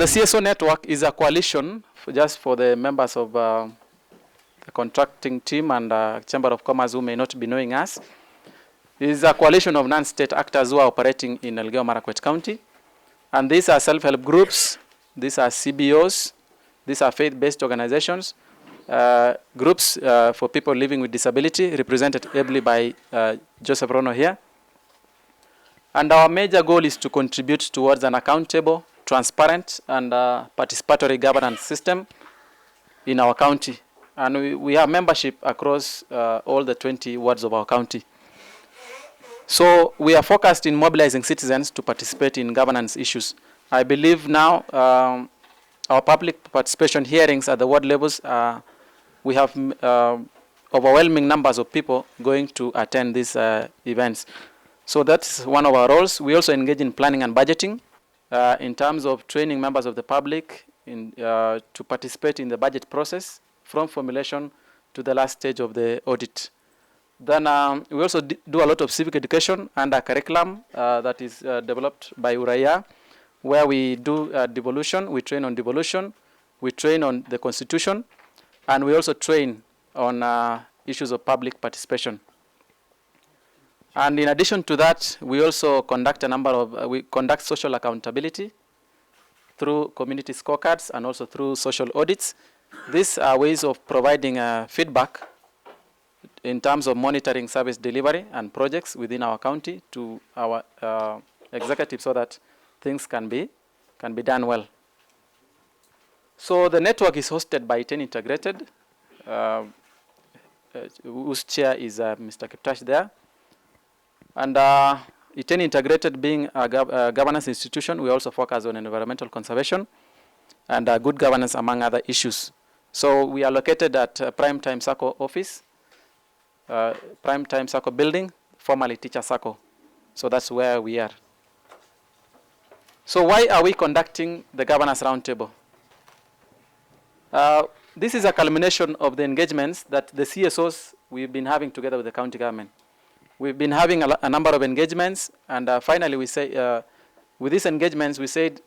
CSO network is a coalition just for the members of the contracting team and Chamber of Commerce who may not be knowing us. It is a coalition of non-state actors who are operating in Elgeyo Marakwet County. And these are self-help groups, these are CBOs, these are faith-based organizations, groups for people living with disability, represented ably by Joseph Rono here. And our major goal is to contribute towards an accountable, transparent, and participatory governance system in our county. And we have membership across all the 20 wards of our county. So we are focused in mobilizing citizens to participate in governance issues. I believe now our public participation hearings at the ward levels, we have overwhelming numbers of people going to attend these events. So that's one of our roles. We also engage in planning and budgeting in terms of training members of the public to participate in the budget process from formulation to the last stage of the audit. Then we also do a lot of civic education and a curriculum that is developed by Uraya, where we do devolution, we train on devolution, we train on the Constitution, and we also train on issues of public participation. And in addition to that, we also conduct a number of, we conduct social accountability through community scorecards and also through social audits. These are ways of providing feedback in terms of monitoring service delivery and projects within our county to our executives so that things can be done well. So the network is hosted by 10 Integrated, whose chair is Mr. Kiptash there. And 10 Integrated being a governance institution, we also focus on environmental conservation and good governance among other issues. So we are located at Prime Time Circle office, Prime Time Circle building, formerly Teacher Circle. So that's where we are. So why are we conducting the governance roundtable? This is a culmination of the engagements that the CSOs we've been having together with the county government. We've been having a number of engagements, and finally we say, with these engagements, we said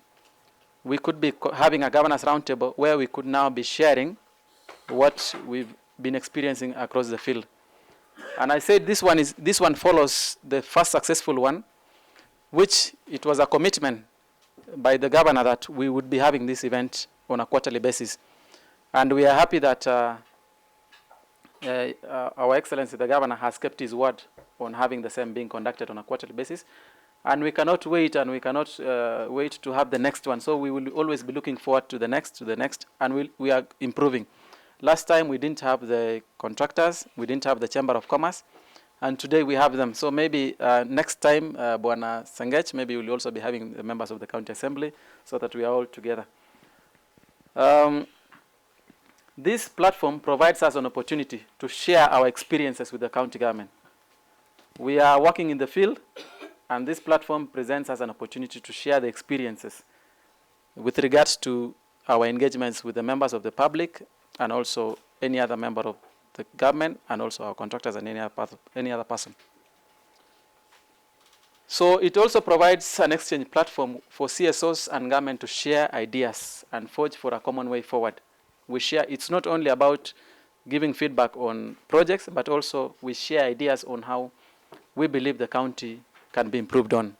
we could be having a governance roundtable where we could now be sharing what we've been experiencing across the field. And I said this one follows the first successful one, which it was a commitment by the governor that we would be having this event on a quarterly basis. And we are happy that Our Excellency the Governor has kept his word on having the same being conducted on a quarterly basis. And we cannot wait, and we cannot wait to have the next one. So we will always be looking forward to the next, and we are improving. Last time we didn't have the contractors, we didn't have the Chamber of Commerce, and today we have them. So maybe next time, Bwana Sengech, maybe we'll also be having the members of the County Assembly so that we are all together. This platform provides us an opportunity to share our experiences with the county government. We are working in the field, and this platform presents us an opportunity to share the experiences with regards to our engagements with the members of the public and also any other member of the government and also our contractors and any other person. So it also provides an exchange platform for CSOs and government to share ideas and forge for a common way forward. We share, it's not only about giving feedback on projects, but also we share ideas on how we believe the county can be improved on.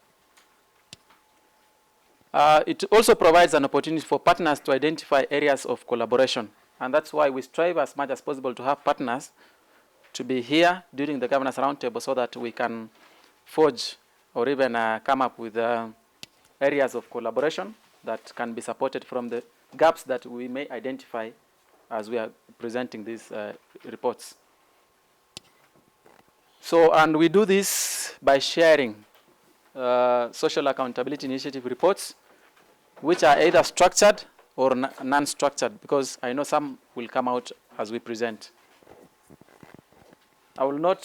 It also provides an opportunity for partners to identify areas of collaboration. And that's why we strive as much as possible to have partners to be here during the governance roundtable so that we can forge or even come up with areas of collaboration that can be supported from the gaps that we may identify as we are presenting these reports. So, and we do this by sharing social accountability initiative reports, which are either structured or non-structured, because I know some will come out as we present. I will not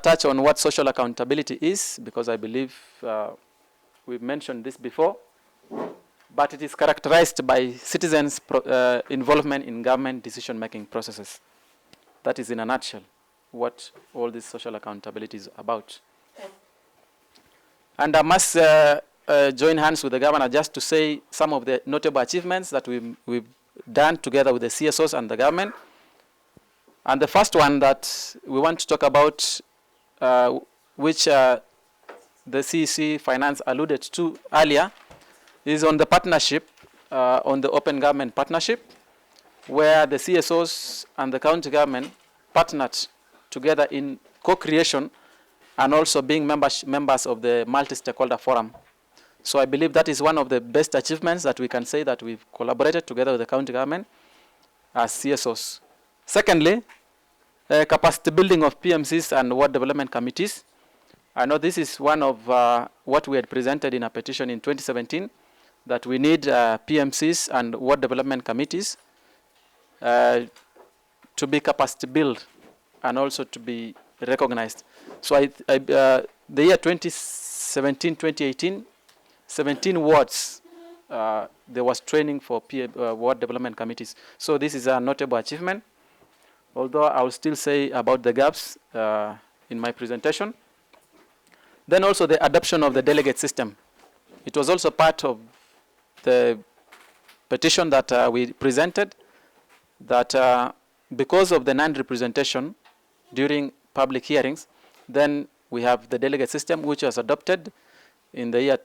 touch on what social accountability is, because I believe we've mentioned this before, but it is characterized by citizens' involvement in government decision-making processes. That is in a nutshell what all this social accountability is about. And I must join hands with the governor just to say some of the notable achievements that we've done together with the CSOs and the government. And the first one that we want to talk about, which the CEC Finance alluded to earlier, is on the partnership, on the open government partnership, where the CSOs and the county government partnered together in co-creation and also being members of the multi-stakeholder forum. So I believe that is one of the best achievements that we can say that we've collaborated together with the county government as CSOs. Secondly, capacity building of PMCs and ward development committees. I know this is one of what we had presented in a petition in 2017, that we need PMCs and ward development committees to be capacity built and also to be recognized. So the year 2017, 2018, 17 wards, there was training for ward development committees. So this is a notable achievement, although I will still say about the gaps in my presentation. Then also the adoption of the delegate system. It was also part of the petition that we presented, that because of the non-representation during public hearings, then we have the delegate system, which was adopted in the year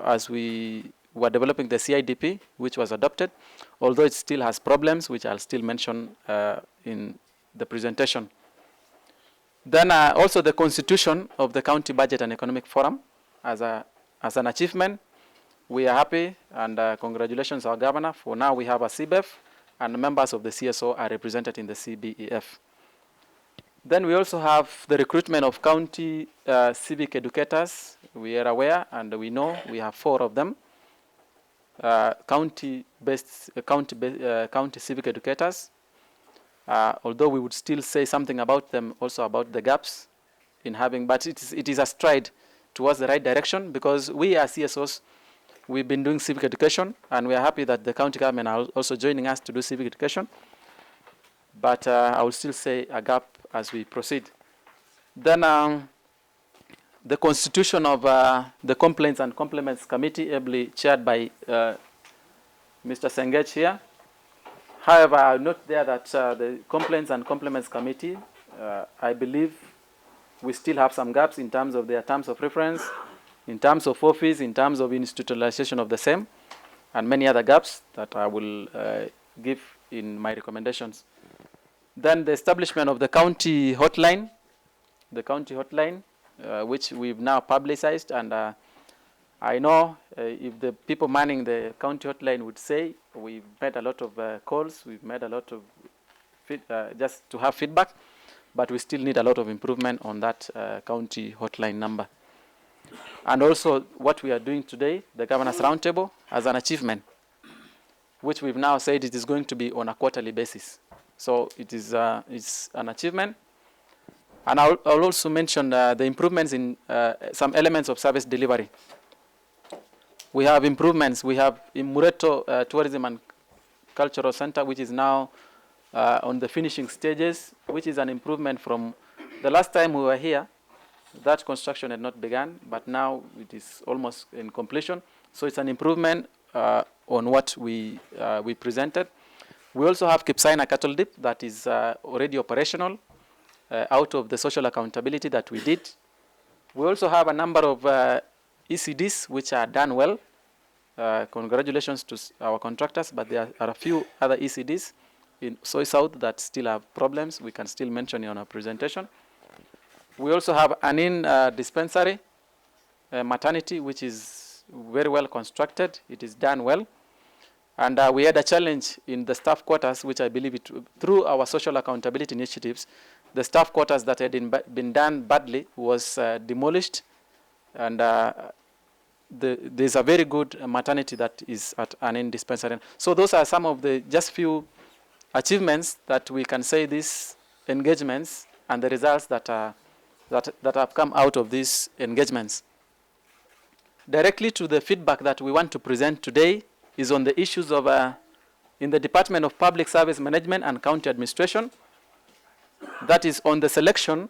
as we were developing the CIDP, which was adopted, although it still has problems, which I'll still mention in the presentation. Then also the constitution of the County Budget and Economic Forum as an achievement. We are happy, and congratulations our governor. For now we have a CBEF, and members of the CSO are represented in the CBEF. Then we also have the recruitment of county civic educators. We are aware, and we know we have 4 of them, county civic educators. Although we would still say something about them, also about the gaps in having, but it is a stride towards the right direction, because we as CSOs, we've been doing civic education, and we are happy that the county government are also joining us to do civic education. But I will still say a gap as we proceed. Then the constitution of the Complaints and Compliments Committee, ably chaired by Mr. Sengech here. However, I note there that the Complaints and Compliments Committee, I believe we still have some gaps in terms of their terms of reference, in terms of office, in terms of institutionalization of the same, and many other gaps that I will give in my recommendations. Then the establishment of the county hotline, which we've now publicized, and I know if the people manning the county hotline would say, we've made a lot of calls, we've made a lot of just to have feedback, but we still need a lot of improvement on that county hotline number. And also what we are doing today, the Governors Roundtable, as an achievement, which we've now said it is going to be on a quarterly basis. So it is it's an achievement. And I'll also mention the improvements in some elements of service delivery. We have improvements. We have in Mureto Tourism and Cultural Center, which is now on the finishing stages, which is an improvement from the last time we were here. That construction had not begun, but now it is almost in completion. So it's an improvement on what we presented. We also have Kipsaina Cattle Dip that is already operational out of the social accountability that we did. We also have a number of ECDs which are done well. Congratulations to our contractors, but there are a few other ECDs in Soy South that still have problems. We can still mention in our presentation. We also have an in-dispensary maternity, which is very well constructed. It is done well. And we had a challenge in the staff quarters, which I believe through our social accountability initiatives, the staff quarters that had been done badly was demolished. And there's a very good maternity that is at an in-dispensary. So those are some of the just few achievements that we can say these engagements and the results that have come out of these engagements. Directly to the feedback that we want to present today is on the issues of, in the Department of Public Service Management and County Administration, that is on the selection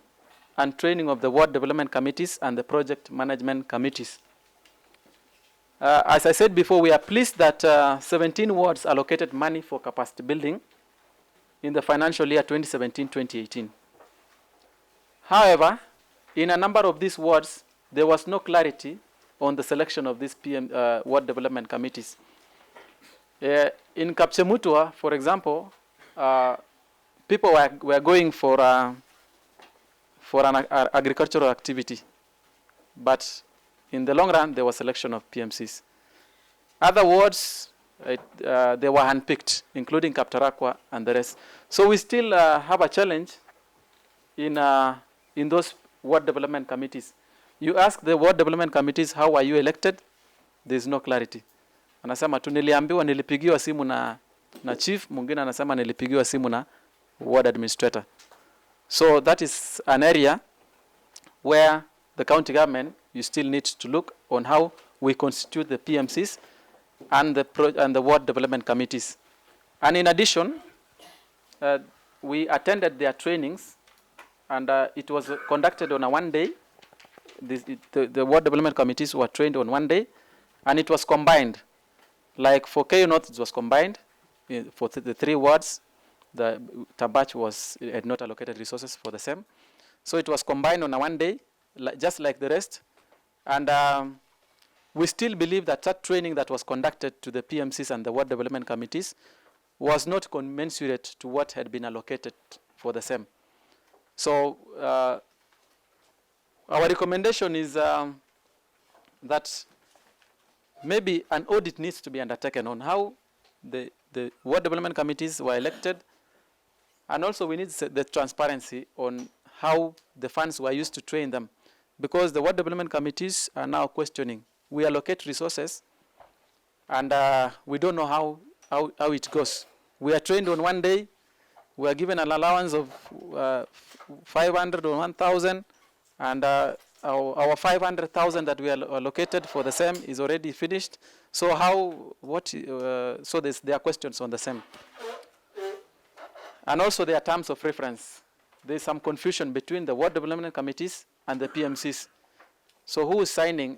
and training of the ward development committees and the project management committees. As I said before, we are pleased that 17 wards allocated money for capacity building in the financial year 2017-2018. However, in a number of these wards, there was no clarity on the selection of these ward development committees. In Kapsemutua, for example, people were going for an agricultural activity, but in the long run, there was selection of PMCs. Other wards, they were handpicked, including Kaptarakwa and the rest. So we still have a challenge in those ward development committees. You ask the ward development committees, how are you elected? There's no clarity. Anasema tu niliambiwa nilipigiwa simu na chief, mwingine anasema nilipigiwa simu na ward administrator. So that is an area where the county government, you still need to look on how we constitute the PMCs and the ward development committees. And in addition, we attended their trainings, and it was conducted on a one day. The ward development committees were trained on one day, and it was combined. Like for KU North, it was combined. For the 3 wards, the Tabach had not allocated resources for the same. So it was combined on a one day, just like the rest. And we still believe that that training that was conducted to the PMCs and the ward development committees was not commensurate to what had been allocated for the same. So our recommendation is that maybe an audit needs to be undertaken on how the ward development committees were elected, and also we need the transparency on how the funds were used to train them, because the ward development committees are now questioning. We allocate resources, and we don't know how it goes. We are trained on one day. We are given an allowance of 500 or 1,000, and our 500,000 that we are allocated for the same is already finished. So so there are questions on the same. And also there are terms of reference. There's some confusion between the ward development committees and the PMCs. So who is signing?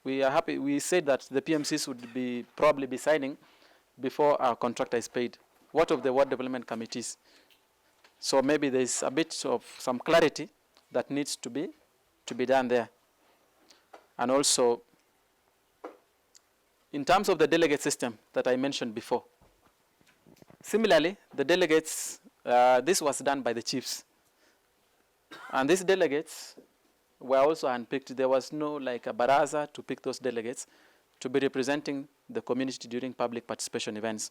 We are happy. We said that the PMCs would probably be signing before our contractor is paid. What of the ward development committees? So maybe there's a bit of some clarity that needs to be done there. And also, in terms of the delegate system that I mentioned before, similarly, the delegates, this was done by the chiefs. And these delegates were also handpicked. There was no like a baraza to pick those delegates to be representing the community during public participation events.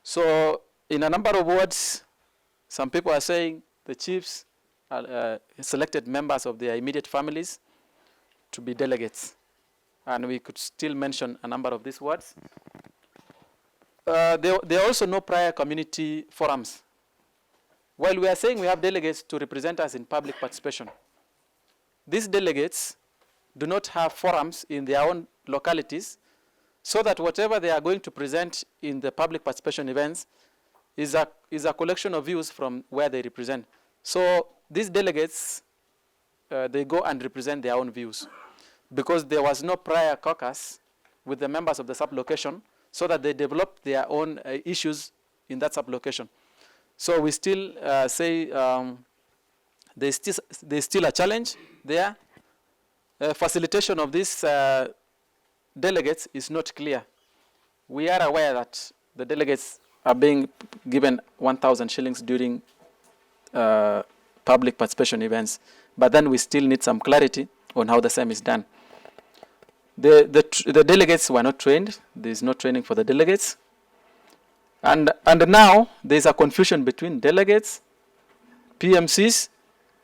So in a number of wards, some people are saying the chiefs selected members of their immediate families to be delegates. And we could still mention a number of these wards. There are also no prior community forums. While we are saying we have delegates to represent us in public participation, these delegates do not have forums in their own localities, so that whatever they are going to present in the public participation events is a collection of views from where they represent. So these delegates, they go and represent their own views, because there was no prior caucus with the members of the sub-location, so that they developed their own issues in that sub-location. So we still say there's still a challenge there. Facilitation of these delegates is not clear. We are aware that the delegates are being given 1,000 shillings during public participation events, but then we still need some clarity on how the same is done. The delegates were not trained. There is no training for the delegates. And now there is a confusion between delegates, PMCs,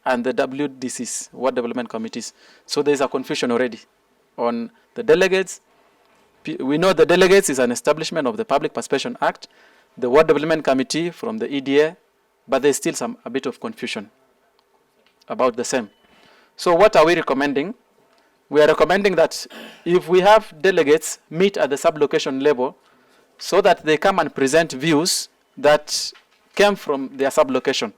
and the WDCs, Ward Development Committees. So there is a confusion already on the delegates. We know the delegates is an establishment of the Public Participation Act, the Ward Development Committee from the EDA, but there's still a bit of confusion about the same. So what are we recommending? We are recommending that if we have delegates meet at the sub-location level, so that they come and present views that came from their sub-location,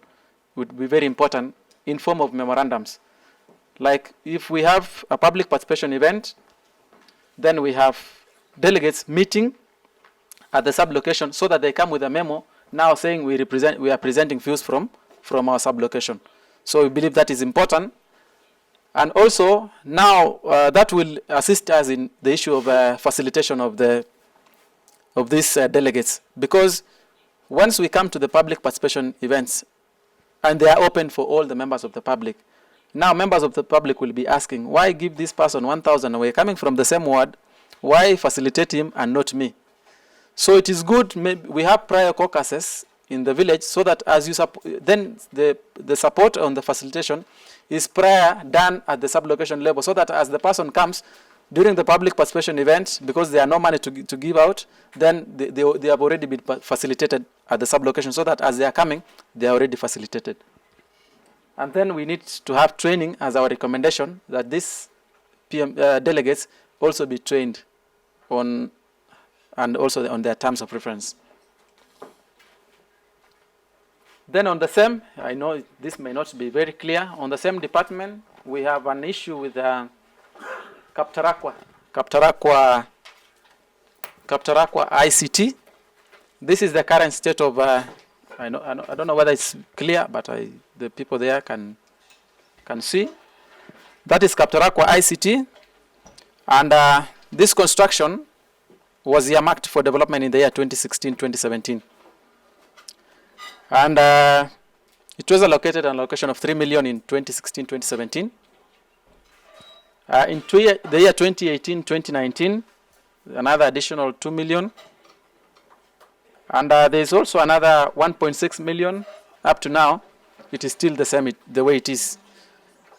would be very important in form of memorandums. Like if we have a public participation event, Then we have delegates meeting at the sub-location so that they come with a memo now saying we are presenting views from our sub-location. So we believe that is important. And also now that will assist us in the issue of facilitation of these delegates, because once we come to the public participation events and they are open for all the members of the public, now members of the public will be asking, why give this person 1,000 away coming from the same ward? Why facilitate him and not me? So it is good we have prior caucuses in the village so that as you then the support on the facilitation is prior done at the sub-location level, so that as the person comes during the public participation event, because there are no money to give out, then they have already been facilitated at the sub-location, so that as they are coming, they are already facilitated. And then we need to have training as our recommendation that these delegates also be trained on, and also on their terms of reference. Then on the same, I know this may not be very clear, on the same department, we have an issue with Kaptarakwa ICT. This is the current state of, I don't know whether it's clear, but the people there can see. That is Kaptarakwa ICT, and this construction was earmarked for development in the year 2016-2017. And it was allocated an allocation of 3 million in 2016-2017. In the year 2018-2019, another additional 2 million. And there is also another 1.6 million up to now. It is still the same, the way it is.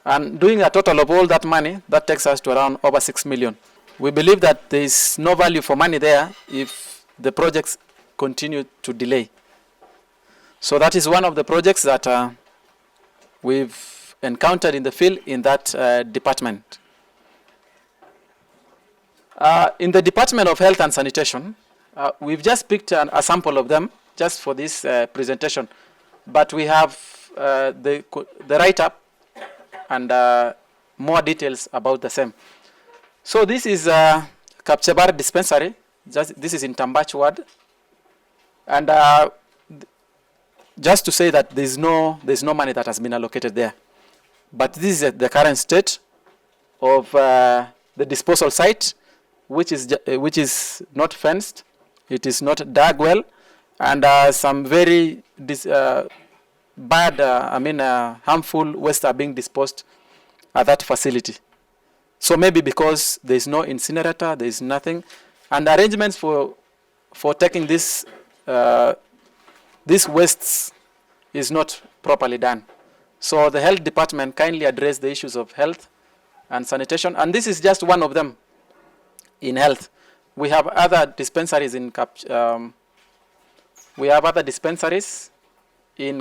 And doing a total of all that money, that takes us to around over 6 million. We believe that there is no value for money there if the projects continue to delay. So that is one of the projects that we've encountered in the field in that department. In the Department of Health and Sanitation, we've just picked a sample of them just for this presentation, but we have the write-up and more details about the same. So this is Kapchebar Dispensary. This is in Tambach Ward, and just to say that there's no money that has been allocated there, but this is the current state of the disposal site, which is not fenced, it is not dug well, and some very bad, harmful waste are being disposed at that facility. So maybe because there is no incinerator, there is nothing, and arrangements for taking this wastes is not properly done. So the health department kindly address the issues of health and sanitation, and this is just one of them in health. We have other dispensaries in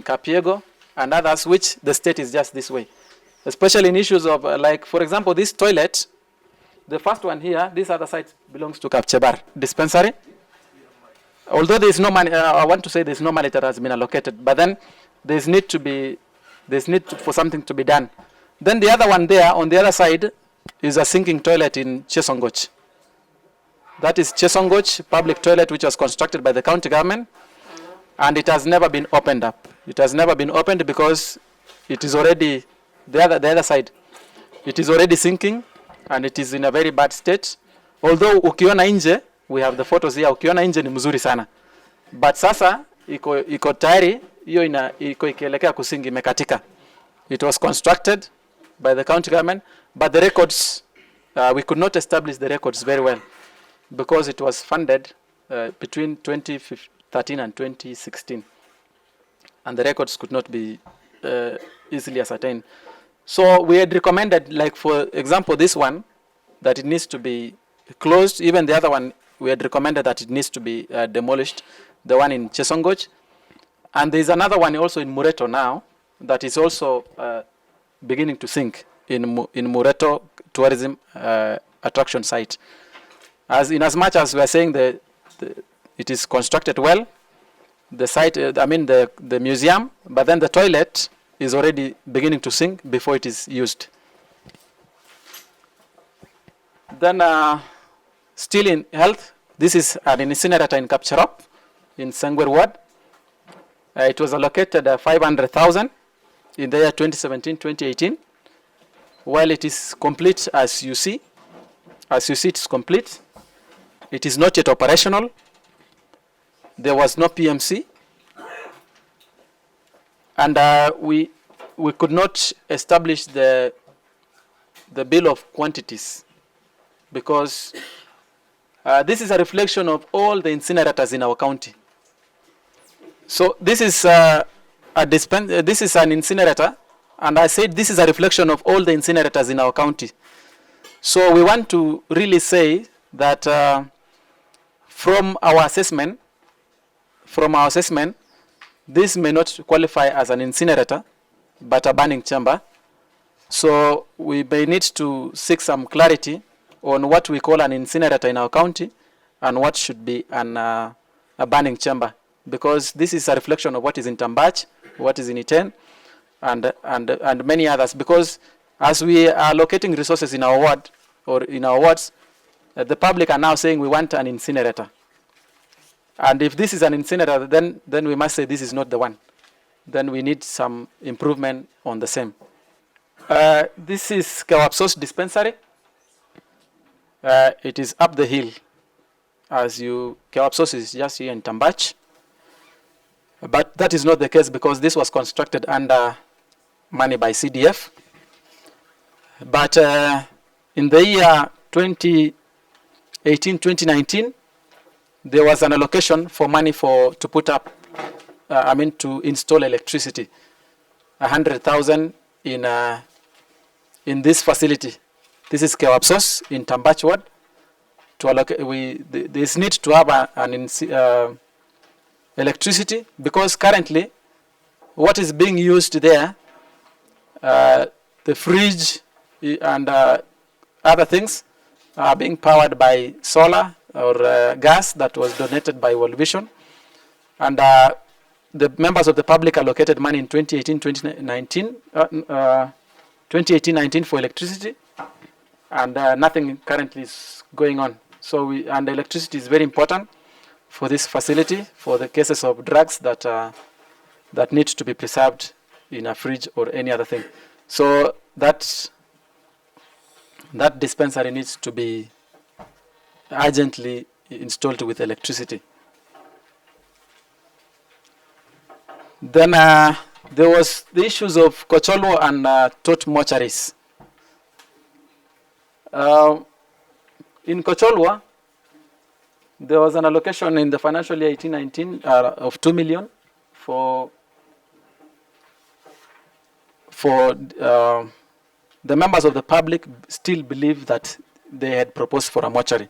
Kapiego and others, which the state is just this way, especially in issues of like, for example, this toilet, the first one here, this other side belongs to Kapchebar dispensary. Although there is no money, I want to say there is no money that has been allocated, but then there's need for something to be done. Then the other one there on the other side is a sinking toilet in Chesongoch. That is Chesongoch public toilet, which was constructed by the county government, and it has never been opened up. It has never been opened because it is already the other side. It is already sinking, and it is in a very bad state. Although ukiona nje, we have the photos here, ukiona nje ni mzuri sana. But sasa iko tayari, hiyo iko ikielekea kusingi, imekatika. It was constructed by the county government, but the records, we could not establish the records very well because it was funded between 2013 and 2016. And the records could not be easily ascertained. So we had recommended, like for example, this one, that it needs to be closed. Even the other one, we had recommended that it needs to be demolished, the one in Chesongoch. And there's another one also in Mureto now that is also beginning to sink in Mureto tourism attraction site. As much as we are saying that it is constructed well, the site, the museum, but then the toilet is already beginning to sink before it is used. Then Still in health, this is an incinerator in Kapcharop, in Sangwer Ward. It was allocated 500,000 in the year 2017-2018. While it is complete, as you see, it's complete. It is not yet operational. There was no PMC. And we could not establish the bill of quantities, because this is a reflection of all the incinerators in our county. So this is this is an incinerator, and I said this is a reflection of all the incinerators in our county. So we want to really say that from our assessment, this may not qualify as an incinerator, but a burning chamber. So we may need to seek some clarity on what we call an incinerator in our county and what should be a burning chamber, because this is a reflection of what is in Tambach, what is in Iten, and many others. Because as we are allocating resources in our ward or in our wards, the public are now saying we want an incinerator. And if this is an incinerator, then we must say this is not the one. Then we need some improvement on the same. This is Kawapsos dispensary. It is up the hill. Kawapsos is just here in Tambach. But that is not the case, because this was constructed under money by CDF. But in the year 2018-2019, there was an allocation for money to put up, to install electricity, 100,000 in this facility. This is Kewapsos in Tambach Ward. To allocate, this need to have an electricity, because currently what is being used there, the fridge and other things are being powered by solar or gas that was donated by World Vision. And the members of the public allocated money in 2018-19 for electricity, and nothing currently is going on. So and electricity is very important for this facility, for the cases of drugs that need to be preserved in a fridge or any other thing. So that dispensary needs to be urgently installed with electricity. Then there was the issues of Kocholwo and Tot mortuaries. In Kocholwo, there was an allocation in the financial year 18-19 of 2 million for the members of the public still believe that they had proposed for a mortuary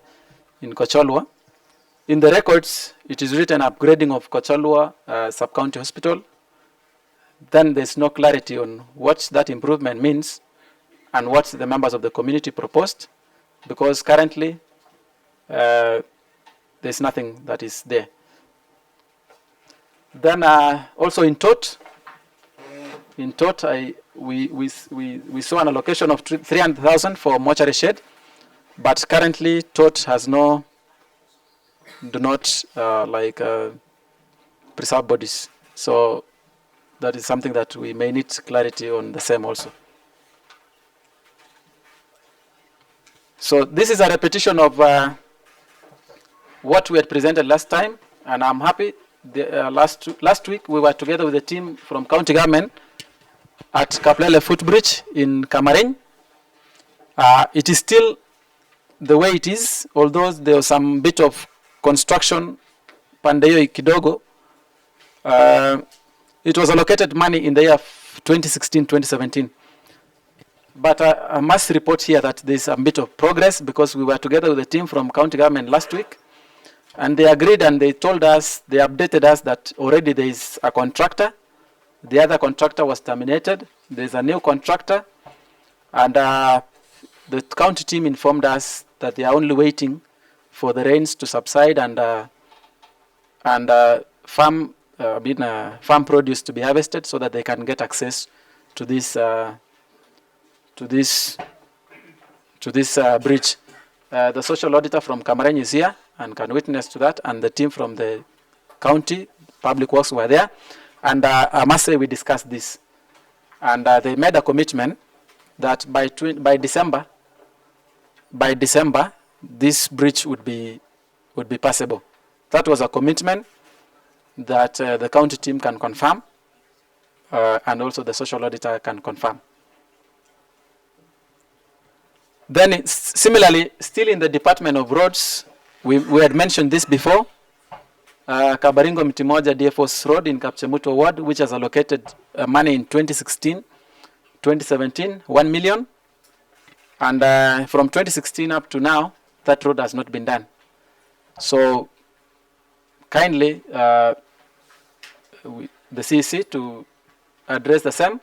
in Kocholwo. In the records, it is written upgrading of Kocholwo sub-county hospital. Then there's no clarity on what that improvement means and what the members of the community proposed, because currently there's nothing that is there. Then also in Tot, we saw an allocation of 300,000 for mortuary shed, but currently Tot has do not preserve bodies. So that is something that we may need clarity on the same also. So this is a repetition of what we had presented last time, and I'm happy. Last week we were together with a team from county government at Kaplele Footbridge in Kamareny. It is still the way it is, although there was some bit of construction pandeyo kidogo. It was allocated money in the year 2016-2017. But I must report here that there's a bit of progress, because we were together with a team from county government last week, and they agreed and they told us, they updated us that already there is a contractor. The other contractor was terminated. There's a new contractor, and the county team informed us that they are only waiting for the rains to subside and farm produce to be harvested, so that they can get access to this bridge. The social auditor from Cameroon is here and can witness to that, and the team from the county public works were there. And I must say we discussed this. And they made a commitment that by December, this bridge would be passable. That was a commitment that the county team can confirm, and also the social auditor can confirm. Then similarly, still in the Department of Roads, we had mentioned this before, Kabaringo Mtimoja DFO's Road in Kapchemuto Ward, which has allocated money in 2016, 2017, 1 million. And from 2016 up to now, that road has not been done. So kindly, the CEC to address the same.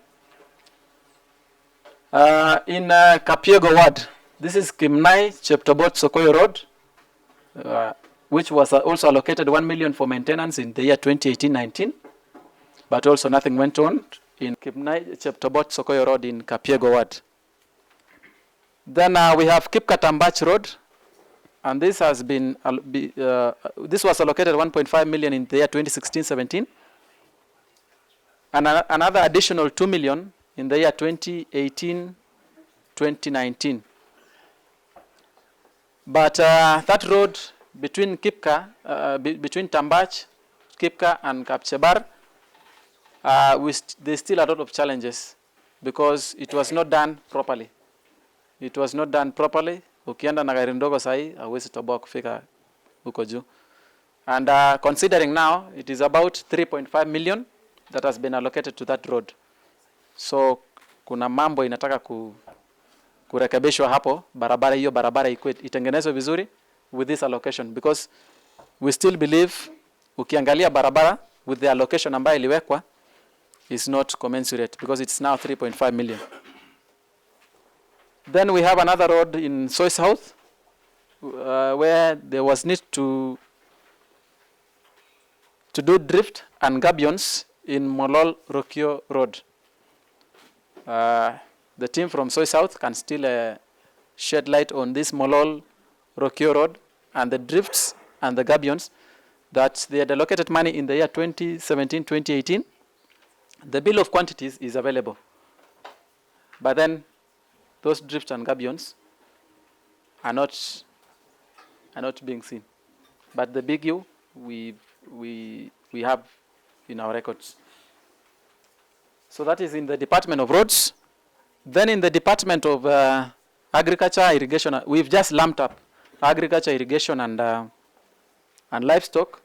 In Kapiego Ward, this is Kimaiyo, Cheptobot, Sokoyo Road, which was also allocated 1 million for maintenance in the year 2018-19, but also nothing went on in Kimaiyo, Cheptobot, Sokoyo Road in Kapiego Ward. Then we have Kipkatambach Road, and this has been this was allocated 1.5 million in the year 2016-17, and another additional 2 million in the year 2018-2019. But that road between Kipka, between Tambach, Kipka, and Kapchebar, there's still a lot of challenges because it was not done properly. It was not done properly. Ukienda na gari ndogo sahi, hauwezi toboa kufika huko juu. And considering now, it is about 3.5 million that has been allocated to that road. So kuna mambo inataka kurekebishwa hapo, barabara itengenezwe vizuri with this allocation, because we still believe ukiangalia barabara with the allocation ambayo iliwekwa is not commensurate, because it's now 3.5 million. Then we have another road in Soy South where there was need to do drift and gabions in Molol Rokio Road. The team from Soy South can still shed light on this Molol Rokio Road and the drifts and the gabions that they had allocated money in the year 2017-2018. The bill of quantities is available, but then those drifts and gabions are not being seen. But the big U we have in our records. So that is in the Department of Roads. Then in the Department of Agriculture, Irrigation, we've just lumped up agriculture, irrigation, and livestock.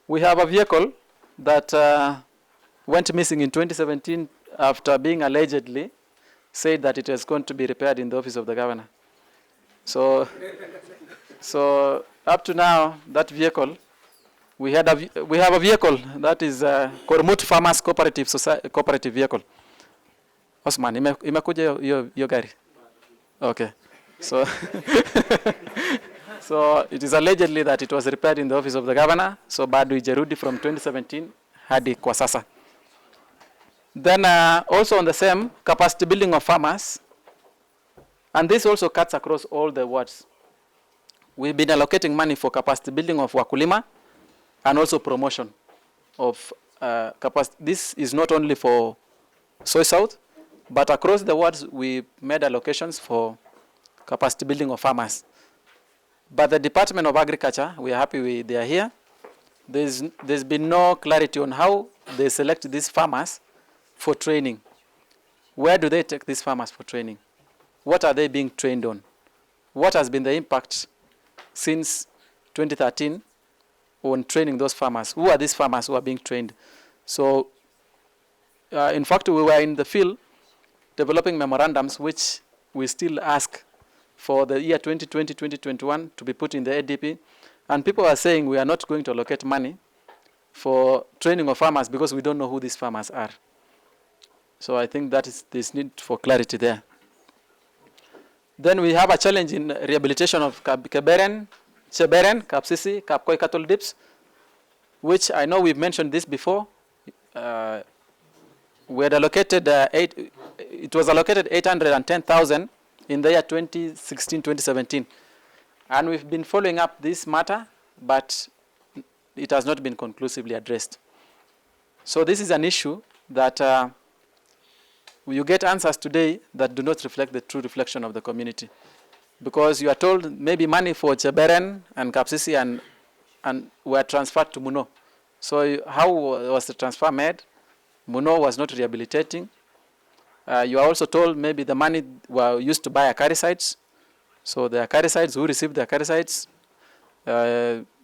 We have a vehicle that went missing in 2017 after being allegedly said that it was going to be repaired in the office of the governor. So up to now, that vehicle, we have a vehicle that is Kormut Farmers Cooperative vehicle. Osman, imekuja hiyo gari? Okay. So so it is allegedly that it was repaired in the office of the governor. So bado ijerudi from 2017 hadi kwa sasa. Then also on the same, capacity building of farmers. And this also cuts across all the wards. We've been allocating money for capacity building of wakulima and also promotion of capacity. This is not only for Soy South, but across the wards we made allocations for capacity building of farmers. But the Department of Agriculture, we are happy they are here. There's been no clarity on how they select these farmers for training. Where do they take these farmers for training? What are they being trained on? What has been the impact since 2013 on training those farmers? Who are these farmers who are being trained? So, in fact, we were in the field developing memorandums, which we still ask for the year 2020-2021 to be put in the ADP. And people are saying we are not going to allocate money for training of farmers because we don't know who these farmers are. So I think that is this need for clarity there. Then we have a challenge in rehabilitation of Cheberen, Kapsisi, Kapkoi cattle dips, which I know we've mentioned this before. We had allocated it was allocated 810,000 in the year 2016-2017. And we've been following up this matter, but it has not been conclusively addressed. So this is an issue that you get answers today that do not reflect the true reflection of the community. Because you are told maybe money for Cheberen and Kapsisi and were transferred to Muno. So how was the transfer made? Muno was not rehabilitating. You are also told maybe the money were used to buy acaricides. So the acaricides, who received the acaricides,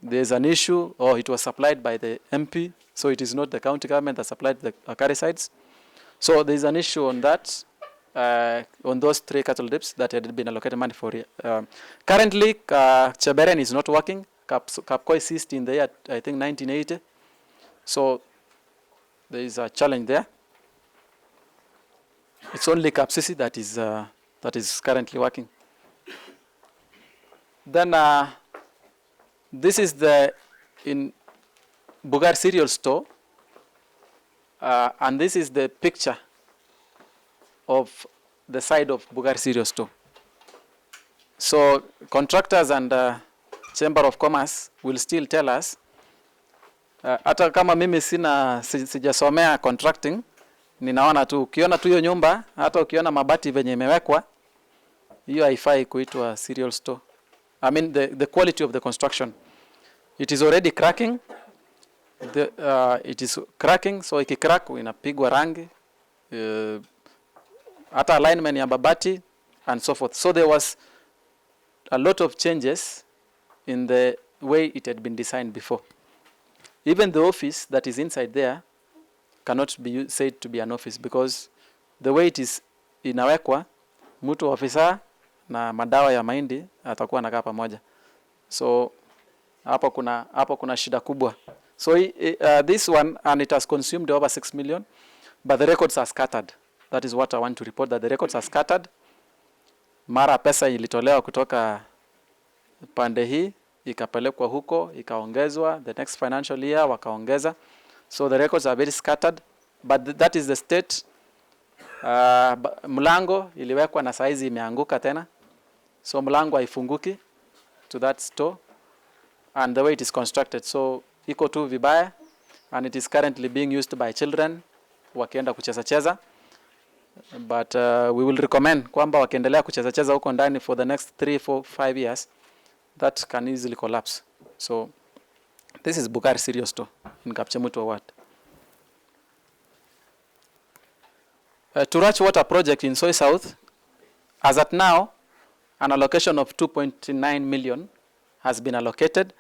there's an issue, or it was supplied by the MP, so it is not the county government that supplied the acaricides. So there's an issue on that, on those 3 cattle dips that had been allocated money for. Currently, Cheberen is not working. Kapkoi ceased in the year, I think, 1980. So there is a challenge there. It's only Kapsisi that is currently working. Then this is the in Bugar cereal store, and this is the picture of the side of Bugar cereal store. So contractors and Chamber of Commerce will still tell us, hata kama mimi sijasomea contracting, ninaona tu ukiona tu hiyo nyumba, hata ukiona mabati venye imewekwa, hiyo haifai kuitwa cereal store. I mean the quality of the construction. It is already cracking. It is cracking, so ikicrack inapigwa rangi, hata alignment ya mabati and so forth. So there was a lot of changes in the way it had been designed before. Even the office that is inside there cannot be said to be an office, because the way it is inawekwa, mtu ofisa na madawa ya mahindi atakuwa anakaa pamoja. So hapo kuna shida kubwa. So this one, and it has consumed over 6 million, but the records are scattered. That is what I want to report, that the records are scattered. Mara pesa ilitolewa kutoka pande hii, ikapelekwa huko, ikaongezwa, the next financial year wakaongeza. So the records are very scattered, but that is the state. Mlango iliwekwa na saizi imeanguka tena. So mlango haifunguki to that store, and the way it is constructed. So iko tu vibaya, and it is currently being used by children wakienda kucheza. But we will recommend kwamba wakiendelea kucheza huko ndani for the next 3, 4, 5 years, that can easily collapse. So this is Bukari Cereal Store in Kapchemutu Ward. Turach Water Project in Soy South, as at now, an allocation of 2.9 million has been allocated.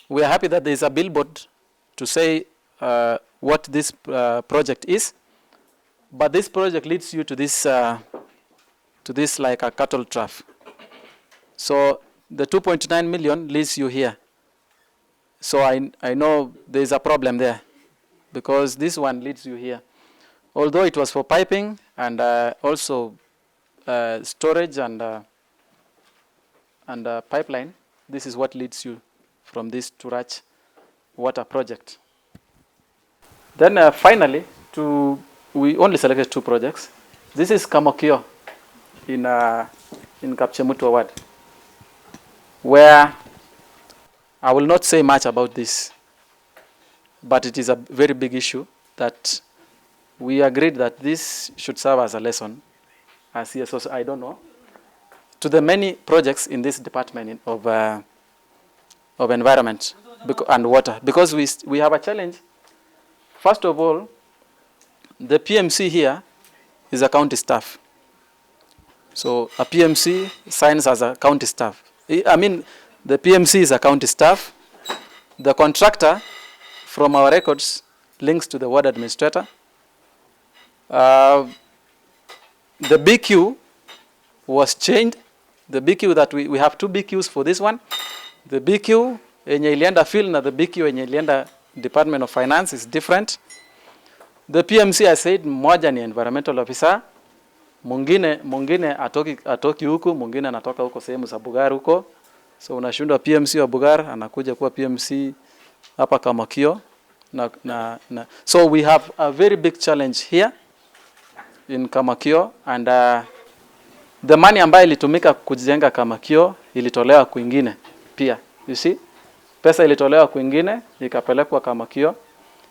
We are happy that there is a billboard to say what this project is, but this project leads you to this like a cattle trough. So the 2.9 million leads you here. So I know there is a problem there, because this one leads you here. Although it was for piping and also storage and pipeline, this is what leads you from this Turach water project. Then finally, we only selected 2 projects. This is Kamokio in Kapchemutu Ward, where I will not say much about this, but it is a very big issue that we agreed that this should serve as a lesson, as CSOs, I don't know, to the many projects in this department of environment and water, because we have a challenge. First of all, the PMC here is a county staff. So a PMC signs as a county staff. I mean, the PMC is a county staff. The contractor, from our records, links to the ward administrator. The BQ was changed. The BQ that we have 2 BQs for this one. The BQ yenye ilienda field na the BQ yenye ilienda Department of Finance is different. The PMC, I said, mmoja ni environmental officer, mwingine atoki huku, mwingine anatoka huko sehemu za Bugar huko. So unashindwa PMC wa Bugar anakuja kuwa PMC hapa Kamokio. So we have a very big challenge here in Kamokio, and the money ambayo ilitumika kujenga Kimayo ilitolewa kwingine pia. You see? Pesa ilitolewa kwingine ikapelekwa Kimayo.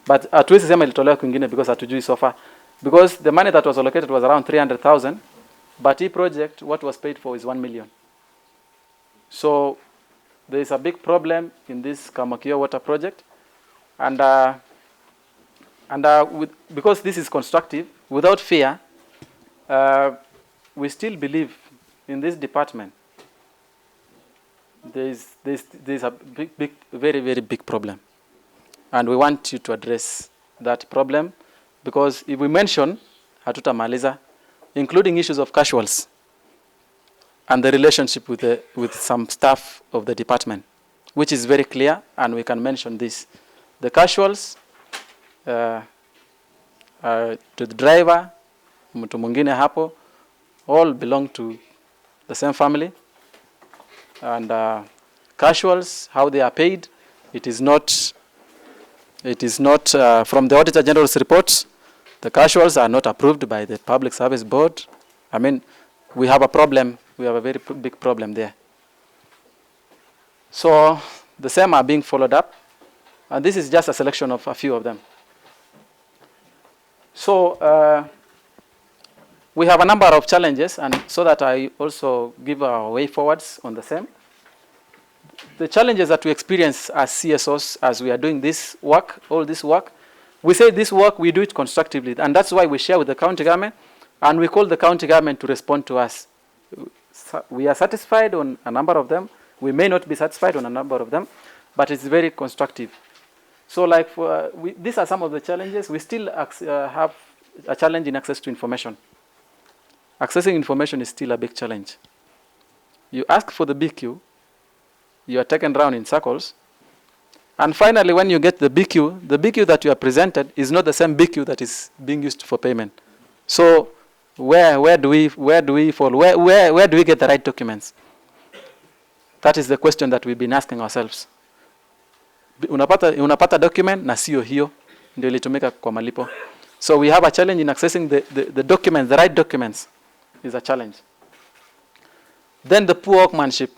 But hatuwezi sema ilitolewa kwingine because hatujui so far. Because the money that was allocated was around 300,000, but the project, what was paid for is 1 million. So there is a big problem in this Kimayo water project, and because this is constructive, without fear, we still believe in this department. There is a very, very big problem, and we want you to address that problem, because if we mention hatutamaliza, including issues of casuals and the relationship with some staff of the department, which is very clear, and we can mention this. The casuals, to the driver, mtu mwingine hapo, all belong to the same family. And casuals, how they are paid, it is not from the Auditor General's reports. The casuals are not approved by the Public Service Board. I mean, we have a problem. We have a very big problem there. So the same are being followed up, and this is just a selection of a few of them. So we have a number of challenges, and so that I also give our way forwards on the same. The challenges that we experience as CSOs as we are doing this work, all this work, we say this work, we do it constructively, and that's why we share with the county government, and we call the county government to respond to us. We are satisfied on a number of them. We may not be satisfied on a number of them, but it's very constructive. So like these are some of the challenges. We still have a challenge in access to information. Accessing information is still a big challenge. You ask for the BQ, you are taken round in circles, and finally when you get the BQ that you are presented is not the same BQ that is being used for payment. So where do we fall? Where do we get the right documents? That is the question that we've been asking ourselves. Unapata document na sio hiyo ndio ilitumika kwa malipo. So we have a challenge in accessing the documents, the right documents is a challenge. Then the poor workmanship,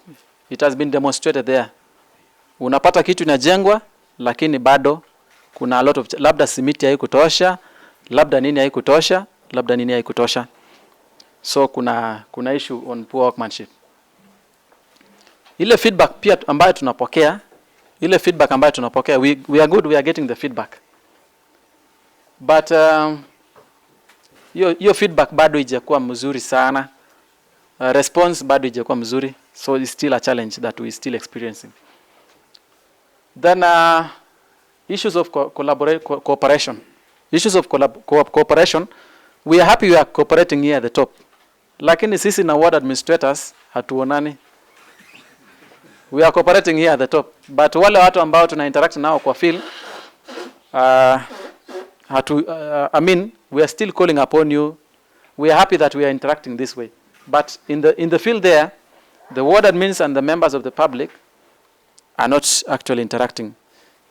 it has been demonstrated there. Unapata kitu inajengwa lakini bado kuna a lot of, labda simiti haikutosha, labda nini haikutosha. So kuna issue on poor workmanship. Ile feedback pia ambayo tunapokea, we are good, we are getting the feedback. But your feedback bado ijakuwa mzuri sana. Response bado ijakuwa mzuri. So it's still a challenge that we still experiencing. Then issues of cooperation. Issues of cooperation, we are happy we are cooperating here at the top. Lakini sisi na ward administrators hatuonani. We are cooperating here at the top, but wale watu ambao tuna interact nao kwa field, we are still calling upon you. We are happy that we are interacting this way, but in the field there, the ward admins and the members of the public are not actually interacting.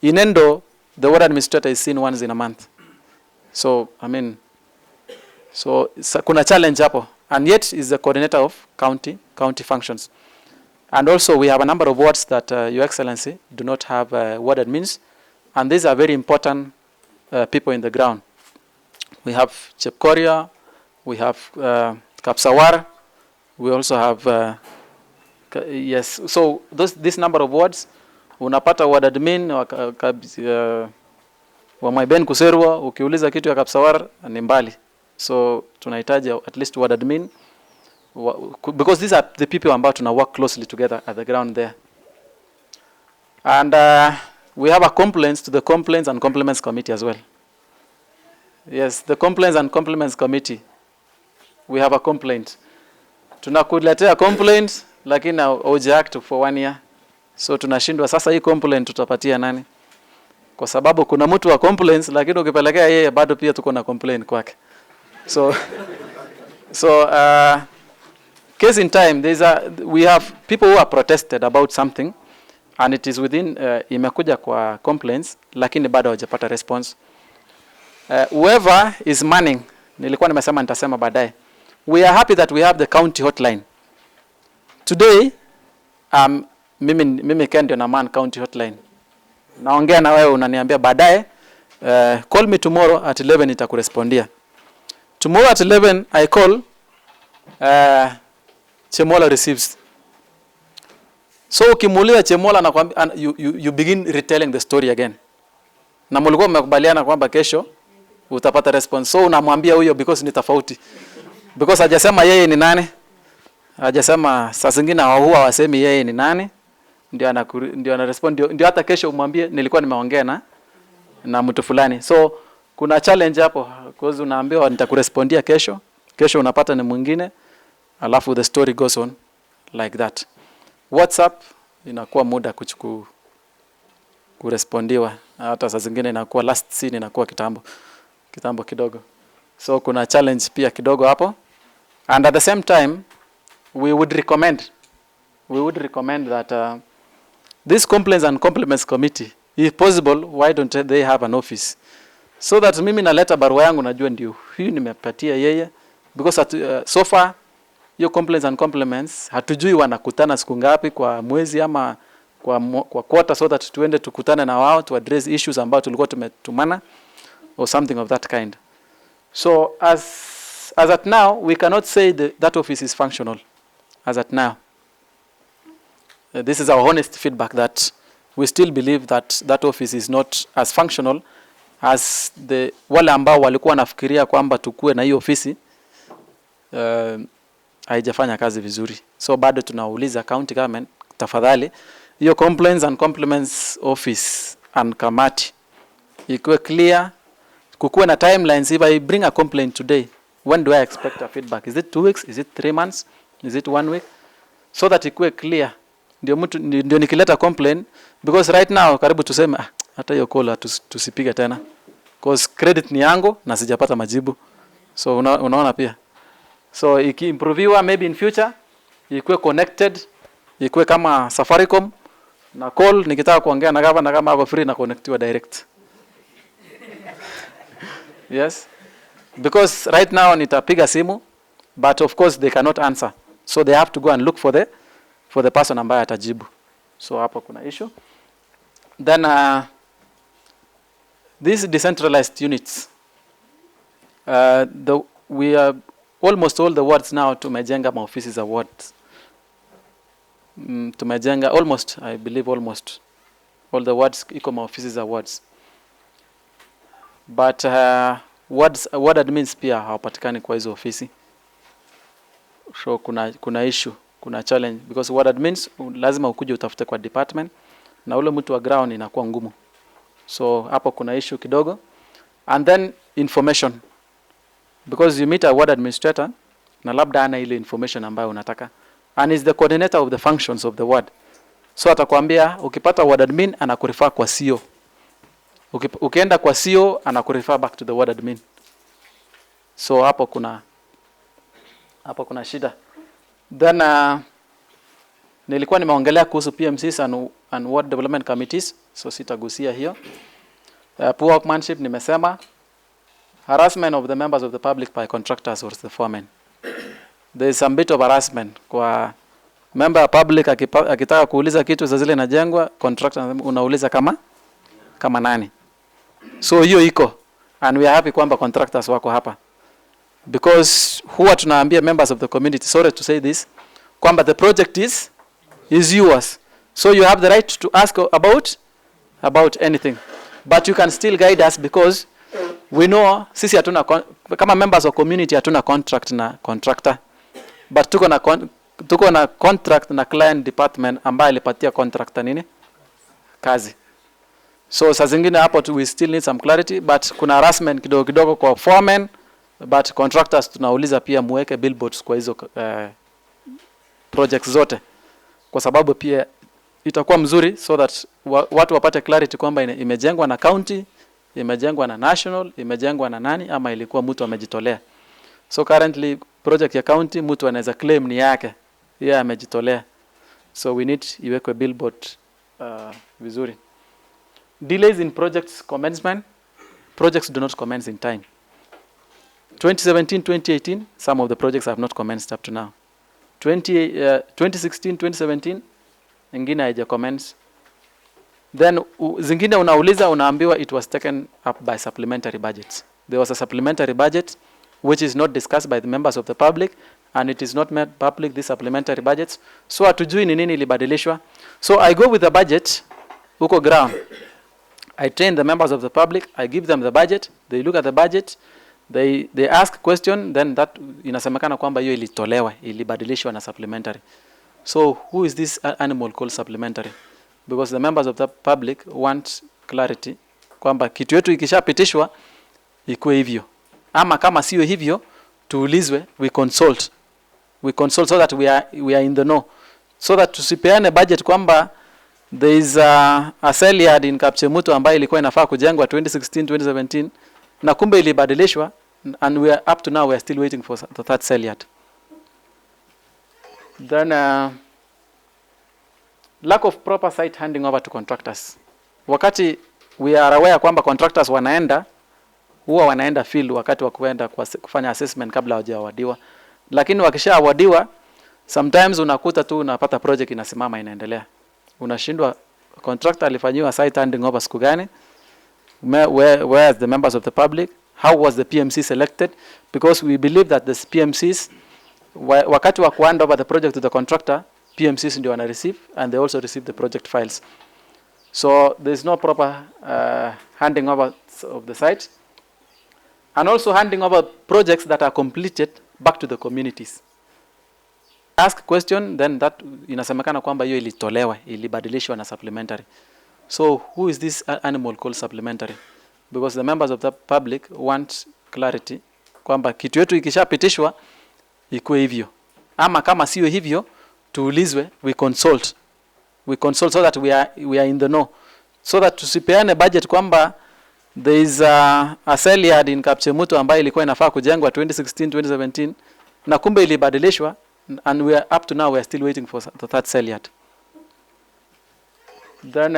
In Endo, the ward administrator is seen once in a month. So kuna challenge hapo, and yet is the coordinator of county functions. And also we have a number of wards that Your Excellency do not have ward admins, and these are very important people in the ground. We have Chepkoria, we have Kapsawar, we also have yes. So this number of wards, unapata ward admin wa Maiben Kuserwa, ukiuliza kitu ya Kapsawar ni mbali. So tunahitaji at least ward admin, because these are the people ambao tuna work closely together at the ground there. And we have a complaints to the Complaints and Compliments Committee as well. Yes, the Complaints and Compliments Committee, we have a complaint. Tunakuletea complaint lakini haujact for 1 year. So tunashindwa sasa hii complaint tutapatia nani? Kwa sababu kuna mtu wa complaints lakini ukipelekea yeye bado pia tuko na complaint kwake. So case in time, we have people who are protested about something, and it is within imekuja kwa complaints lakini bado hawajapata response. Whoever is manning, nilikuwa nimesema nitasema baadaye. we are happy that we have the county hotline. Today, mimi Ken ndio na man county hotline. Naongea na wewe unaniambia baadaye, call me tomorrow at 11 nitakurespondia. Tomorrow at 11 I call, Chemola receives. So ukimuuliza Chemola na you begin retelling the story again. Na mlikuwa mmekubaliana kwamba kesho utapata response. So unamwambia huyo because ni tofauti. Because hajasema yeye ni nani? Hajasema saa zingine huwa wasemi yeye ni nani? Ndio ana respond, ndio hata kesho umwambie nilikuwa nimeongea na mtu fulani. So kuna challenge hapo because unaambiwa nitakurespondia kesho. Kesho unapata ni mwingine. Alafu the story goes on like that. WhatsApp inakuwa muda kurespondiwa. Hata saa zingine inakuwa last scene inakuwa kitambo kidogo. So kuna challenge pia kidogo hapo. And at the same time we would recommend that this complaints and compliments committee, if possible, why don't they have an office? So that mimi naleta barua yangu najua ndio hii nimepatia yeye, because so far hiyo complaints and compliments hatujui wanakutana siku ngapi kwa mwezi ama kwa quarter, so that tuende tukutane na wao to address issues ambao tulikuwa tumetumana or something of that kind. So as at now we cannot say that office is functional as at now. This is our honest feedback, that we still believe that office is not as functional as wale ambao walikuwa nafikiria kwamba tukue na hiyo ofisi haijafanya kazi vizuri. So bado tunauliza county government, tafadhali hiyo complaints and compliments office and kamati ikuwe clear, kukuwe na timelines. If I bring a complaint today, when do I expect a feedback? Is it 2 weeks? Is it 3 months? Is it 1 week? So that ikuwe clear. Ndio nikileta complaint, because right now karibu tuseme hata hiyo call tusipige tena because credit ni yangu na sijapata majibu. So unaona pia. So ikiimproviwa maybe in future ikuwe connected, ikuwe kama Safaricom na call nikitaka kuongea na gavana kama hapo free na connectiwa direct. Yes. Because right now nitapiga simu, but of course they cannot answer. So they have to go and look for the person ambaye atajibu. So hapo kuna issue. Then these decentralized units, we are almost all the wards now tumejenga maofisi za wards. Tumejenga almost, I believe almost all the wards iko maofisi za wards. But ward admins pia hawapatikani kwa hizo ofisi. So kuna issue, kuna challenge, because ward admins lazima ukuje utafute kwa department na ule mtu wa ground inakuwa ngumu. So hapo kuna issue kidogo. And then information, because you meet a ward administrator na labda ana ile information ambayo unataka, and is the coordinator of the functions of the ward. So atakwambia ukipata ward admin anakurefer kwa CEO, ukienda kwa CEO anakurefer back to the ward admin. So hapo kuna shida. Then nilikuwa nimeongelea kuhusu PMCs and ward development committees, so sitagusia hiyo. Poor workmanship nimesema. Harassment of the members of the public by contractors or the foremen. There is some bit of harassment kwa member of public akitaka kuuliza kitu za zile inajengwa, contractor unauliza kama nani. So hiyo iko, and we are happy kwamba contractors wako hapa, because huwa tunaambia members of the community, sorry to say this, kwamba the project is yours, so you have the right to ask about anything, but you can still guide us, because we know sisi hatuna kama members of community hatuna contract na contractor, but tuko na contract na client department ambaye alipatia contractor nini kazi. So saa zingine hapo we still need some clarity, but kuna harassment kidogo kwa foremen, but contractors tunauliza pia muweke billboards kwa hizo projects zote, kwa sababu pia itakuwa mzuri, so that watu wapate clarity kwamba imejengwa na county, imejengwa na national, imejengwa na nani, ama ilikuwa mtu amejitolea. So currently project ya county mtu anaweza claim ni yake, yeye amejitolea. So we need iwekwe billboard vizuri. Delays in projects commencement. Projects do not commence in time. 2017, 2018, some of the projects have not commenced up to now. 2016, 2017, ingine haija commence. Then zingine unauliza unaambiwa it was taken up by supplementary budgets. There was a supplementary budget which is not discussed by the members of the public and it is not made public, these supplementary budgets. So hatujui ni nini ilibadilishwa. So I go with the budget, uko ground. I train the members of the public, I give them the budget, they look at the budget, they ask question, then that inasemekana kwamba hiyo ilitolewa, ilibadilishwa na supplementary. So who is this animal called supplementary? Because the members of the public want clarity kwamba kitu yetu ikishapitishwa ikuwe hivyo. Ama kama sio hivyo tuulizwe, we consult so that we are in the know. So that tusipeane budget kwamba there is a cell yard in Kapchemuto ambayo ilikuwa inafaa kujengwa 2016 2017 na kumbe ilibadilishwa and we are up to now we are still waiting for the third cell yard. Then lack of proper site handing over to contractors. Wakati we are aware kwamba contractors huwa wanaenda field wakati wa kuenda kufanya assessment kabla hawajawadiwa. Lakini wakishaawadiwa sometimes unakuta tu unapata project inasimama inaendelea. Unashindwa contractor alifanyiwa site handing over siku gani? Where are the members of the public? How was the PMC selected? Because we believe that the PMCs wakati wa hand over the project to the contractor, PMCs ndio wana receive and they also receive the project files. So there is no proper handing over of the site. And also handing over projects that are completed back to the communities. Ask question, then that inasemekana kwamba hiyo ilitolewa, ilibadilishwa na supplementary. So who is this animal called supplementary? Because the members of the public want clarity kwamba kitu yetu ikishapitishwa ikuwe hivyo. Ama kama sio hivyo tuulizwe, we consult so that we are in the know. So that tusipeane budget kwamba there is a cell yard in Kapchemuto ambayo ilikuwa inafaa kujengwa 2016 2017 na kumbe ilibadilishwa and we are up to now we are still waiting for the third cell yard. Then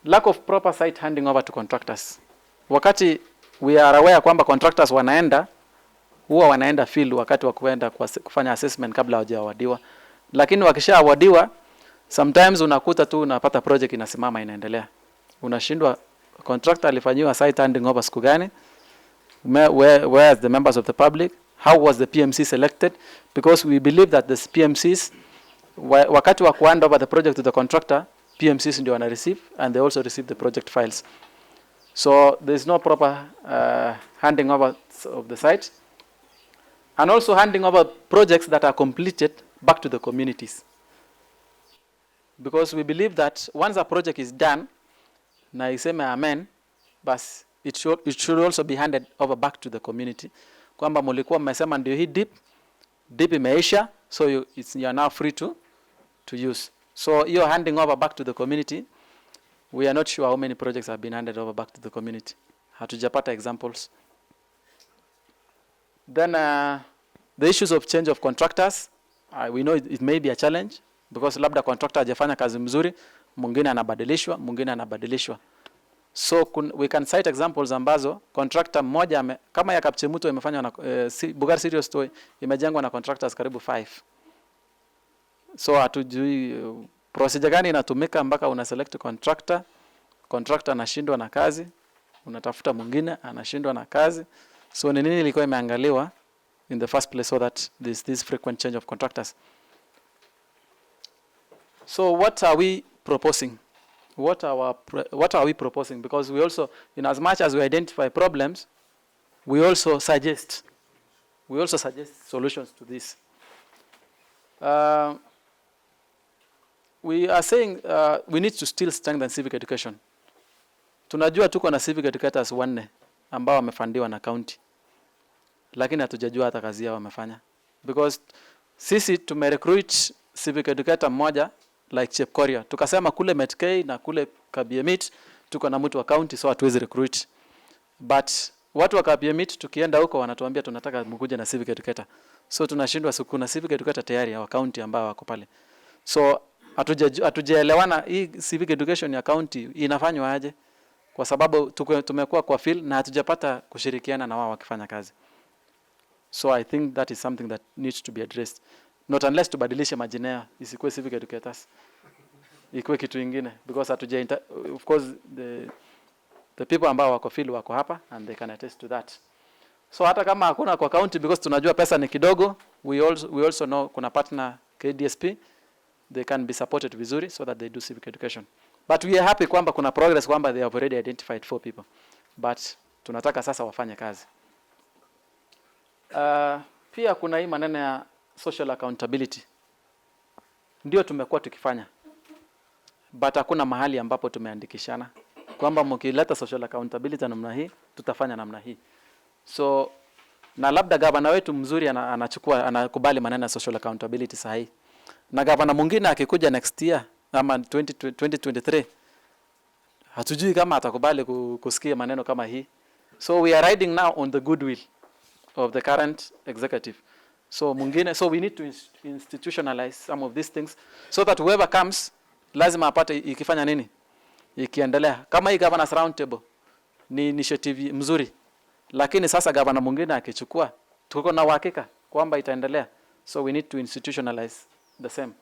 lack of proper site handing over to contractors. Wakati we are aware kwamba contractors huwa wanaenda field wakati wa kuenda kufanya assessment kabla hawajawadiwa. Lakini wakishaawadiwa sometimes unakuta tu unapata project inasimama inaendelea. Unashindwa contractor alifanyiwa site handing over siku gani? Where are the members of the public? How was the PMC selected? Because we believe that the PMCs wakati wa hand over the project to the contractor, PMCs ndio wana receive and they also receive the project files. So there is no proper handing over of the site. And also handing over projects that are completed back to the communities. Because we believe that once a project is done, na iseme amen, but it should also be handed over back to the community. Kwamba mulikuwa mmesema ndio hii deep imeisha, so you are now free to use. So you're handing over back to the community. We are not sure how many projects have been handed over back to the community. Hatujapata examples. Then the issues of change of contractors, we know it may be a challenge because labda contractor hajafanya kazi mzuri, mwingine anabadilishwa. So we can cite examples ambazo contractor mmoja kama ya Kapchemuto imefanywa na Bugar Serious Toy imejengwa na contractors karibu 5. So hatujui procedure gani inatumika mpaka una select contractor anashindwa na kazi, unatafuta mwingine anashindwa na kazi. So ni nini ilikuwa imeangaliwa in the first place so that this frequent change of contractors? So what are we proposing? What are we proposing? Because we also, in as much as we identify problems, we also suggest solutions to this. We are saying we need to still strengthen civic education. Tunajua tuko na civic educators 4 ambao wamefundiwa na county. Lakini hatujajua hata kazi yao wamefanya. Because sisi tumerecruit civic educator mmoja like Chepkoria. Tukasema kule Metkei na kule Kabiemit tuko na mtu wa county so hatuwezi recruit. But watu wa Kabiemit tukienda huko wanatuambia tunataka mkuje na civic educator. So tunashindwa siku na civic educator tayari wa county ambao wako pale. So hatujaelewana hii civic education ya county inafanywa aje? kwa sababu tumekuwa kwa field na hatujapata kushirikiana na wao wakifanya kazi. So I think that is something that needs to be addressed. Not unless tubadilishe majina isikuwe civic educators. Ikuwe kitu ingine because of course the people ambao wako field wako hapa and they can attest to that. So hata kama hakuna kwa county because tunajua pesa ni kidogo, we also know kuna partner KDSP, they can be supported vizuri so that they do civic education. But we are happy kwamba kuna progress kwamba they have already identified 4 people. But tunataka sasa wafanye kazi. Pia kuna hii maneno ya social accountability. Ndio tumekuwa tukifanya. But hakuna mahali ambapo tumeandikishana kwamba mkileta social accountability namna hii, tutafanya namna hii. So na labda gavana wetu mzuri anakubali maneno ya social accountability sahihi. Na gavana mwingine akikuja next year ama 2023 hatujui kama atakubali kusikia maneno kama hii. So we are riding now on the goodwill of the current executive. So we need to institutionalize some of these things so that whoever comes lazima apate ikifanya nini? Ikiendelea. Kama hii governance round table ni initiative mzuri. Lakini sasa gavana mwingine akichukua tuko na uhakika kwamba itaendelea. So we need to institutionalize the same.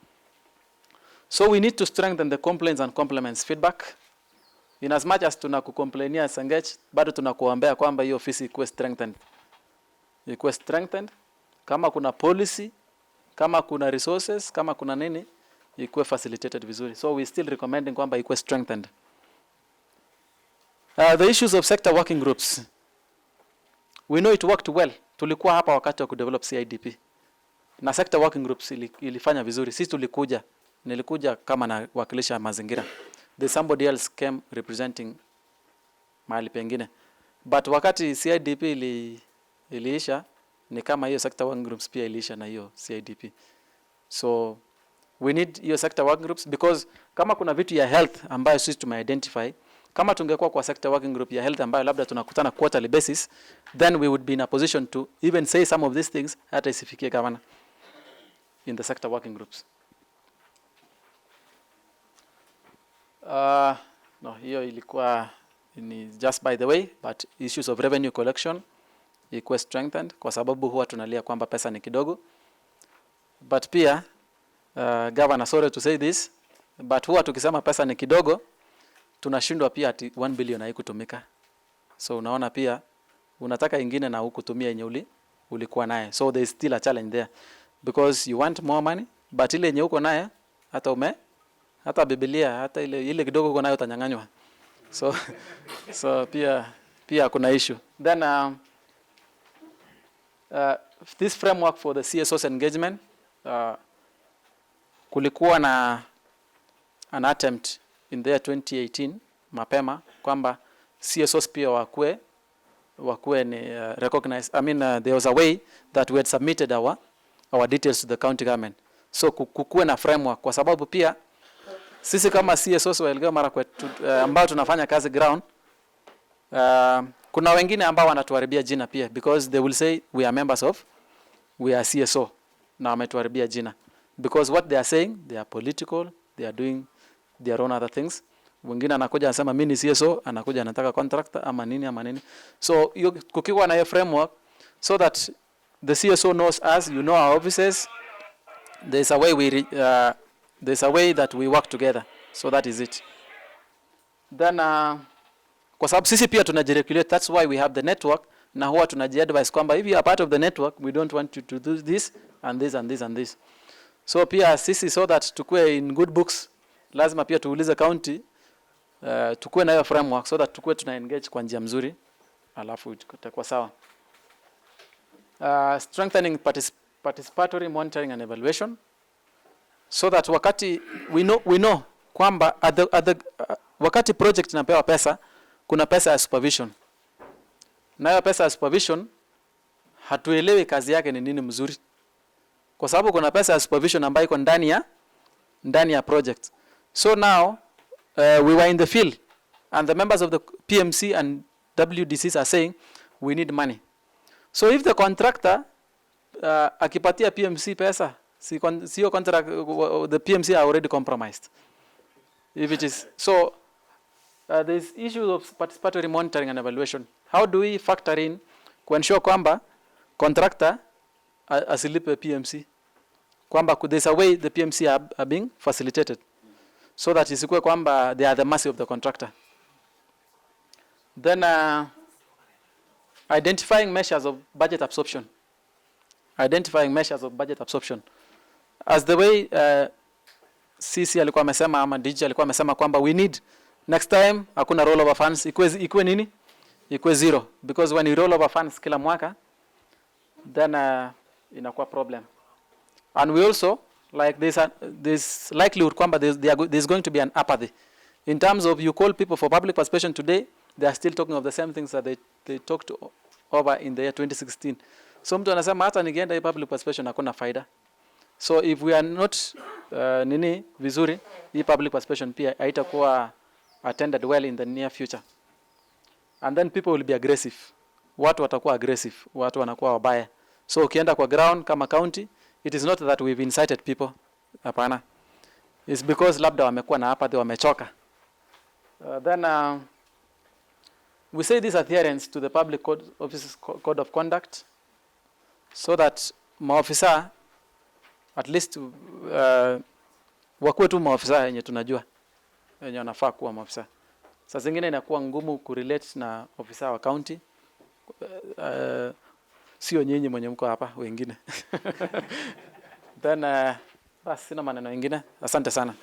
So we need to strengthen the complaints and compliments feedback. In as much as tunakucomplainia Sengech, bado tunakuombea kwamba hiyo ofisi ikuwe strengthened. Ikuwe strengthened. Kama kuna policy, kama kuna resources, kama kuna nini, ikuwe facilitated vizuri. So we still recommending kwamba ikuwe strengthened. The issues of sector working groups. We know it worked well. Tulikuwa hapa wakati wa kudevelop CIDP. Na sector working groups ilifanya vizuri. Sisi nilikuja kama na wakilisha mazingira. There's somebody else came representing mahali pengine. But wakati CIDP iliisha, ni kama hiyo sector working groups pia iliisha na hiyo CIDP. So we need hiyo sector working groups because kama kuna vitu ya health ambayo sisi tumeidentify, kama tungekuwa kwa sector working group ya health ambayo labda tunakutana quarterly basis, then we would be in a position to even say some of these things hata isifikie governor in the sector working groups. No, hiyo ilikuwa ni just by the way, but issues of revenue collection ikuwe strengthened kwa sababu huwa tunalia kwamba pesa ni kidogo. But pia governor, sorry to say this, but huwa tukisema pesa ni kidogo tunashindwa pia ati 1 billion haikutumika. So unaona pia unataka ingine na hukutumia yenye ulikuwa naye. So there is still a challenge there because you want more money but ile yenye uko naye hata Biblia hata ile kidogo uko nayo utanyang'anywa. So pia kuna issue. Then this framework for the CSOs engagement, kulikuwa na an attempt in the year 2018 mapema kwamba CSOs pia wakuwe ni recognized. I mean there was a way that we had submitted our details to the county government. So kukuwe na framework kwa sababu pia sisi kama CSOs wa Elgeyo Marakwet ambao tunafanya kazi ground, kuna wengine ambao wanatuharibia jina pia because they will say we are CSO na wametuharibia jina because what they are saying they are political, they are doing their own other things. Wengine anakuja anasema mimi ni CSO, anakuja anataka contractor ama nini. So kukiwa na hiyo framework so that the CSO knows us, you know our offices, there's a way that we work together. So that is it. Then kwa sababu sisi pia tunajiregulate, that's why we have the network na huwa tunajiadvise kwamba if you are part of the network we don't want you to do this and this and this and this. So pia sisi so that tukue in good books lazima pia tuulize county tukue na hiyo framework so that tukue tuna engage kwa njia mzuri alafu itakuwa sawa. Strengthening participatory monitoring and evaluation so that wakati we know kwamba wakati project inapewa pesa kuna pesa ya supervision. Na hiyo pesa ya supervision hatuelewi kazi yake ni nini mzuri. Kwa sababu kuna pesa ya supervision ambayo iko ndani ya project. So now we were in the field and the members of the PMC and WDCs are saying we need money. So if the contractor akipatia PMC pesa, sio contract, the PMC are already compromised. If it is so there's issues of participatory monitoring and evaluation. How do we factor in ensure kwamba contractor asilipe PMC? Kwamba there's a way the PMC are being facilitated so that isikue kwamba they are the mercy of the contractor. Then identifying measures of budget absorption. Identifying measures of budget absorption. As the way CC alikuwa amesema ama DJ alikuwa amesema kwamba we need next time hakuna roll over funds ikue nini? Ikue zero, because when you roll over funds kila mwaka then inakuwa problem. And we also like this likelihood kwamba there's going to be an apathy in terms of you call people for public participation today, they are still talking of the same things that they talked over in the year 2016. So mtu anasema hata nikienda hii public participation hakuna faida. So if we are not nini vizuri, hii public participation pia haitakuwa attended well in the near future. And then people will be aggressive. Watu watakuwa aggressive, watu wanakuwa wabaya. So ukienda kwa ground kama county, it is not that we've incited people. Hapana. It's because labda wamekuwa na apathy, wamechoka. Then we say this adherence to the public code of conduct so that maofisa at least wakuwe tu maofisa yenye tunajua yenye wanafaa kuwa maofisa. Saa zingine inakuwa ngumu kurelate na ofisa wa county, sio nyinyi mwenye mko hapa wengine. Then basi sina maneno mengine. Asante sana.